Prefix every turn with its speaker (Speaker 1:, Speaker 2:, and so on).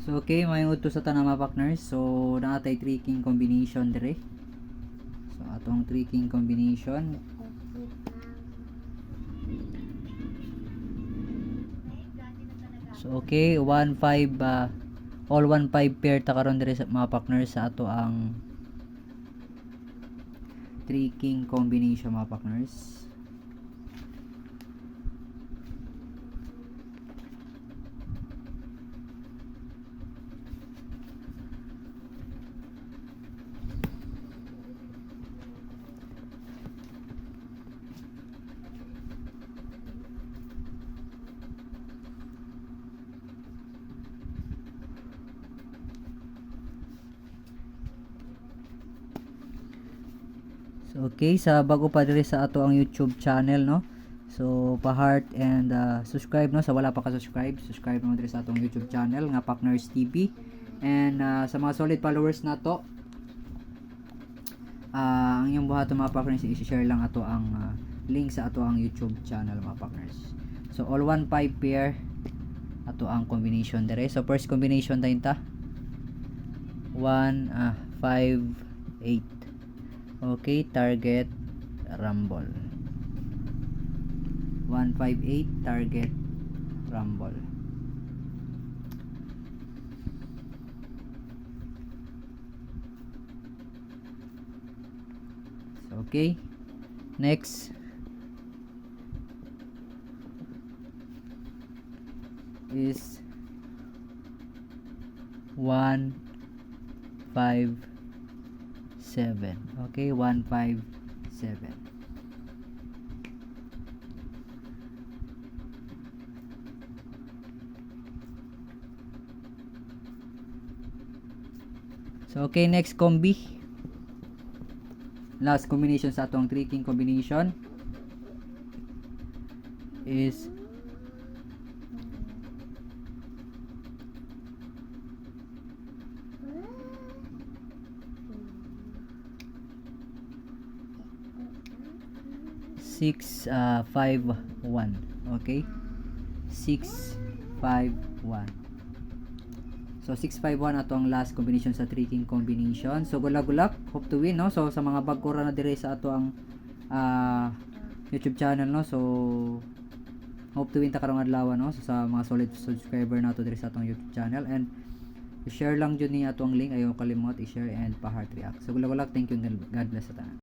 Speaker 1: So okay, mayong udto sa tanang mga partners. So naatay 3 king combination dire. So atong 3 king combination. So okay, 1 5 all 1 5 pair ta karon dire sa mga partners sa ato ang 3 king combination mga partners. So okay, sa bago pa diri sa ato ang YouTube channel, no. So pa-heart and subscribe, no, sa wala pa ka subscribe mo diri sa atong YouTube channel nga Partners TV. And sa mga solid followers nato, ang inyong buhaton mga partners, i-share lang ato ang link sa ato ang YouTube channel mga partners. So all 1 5 pair ato ang combination dire. So first combination tayo ta 1 5 8. Okay, target rumble. 158 target rumble. So, okay. Next is 1 5 7. Okay, 1 5 7. So okay, next combi. Last combination sa atong 3 king combination is 6 5 1. Okay, 6 5 1. So 651 ato ang last combination sa 3 king combination. So gulak-gulak, hope to win, no. So sa mga bago ra na dire sa ato ang YouTube channel, no. So hope to win ta karong adlaw, no. So sa mga solid subscriber nato dire sa atong YouTube channel, and i-share lang jud ni ato ang link, ayo kalimot i-share and pa-heart react. So gulak-gulak, thank you and God bless sa tanan.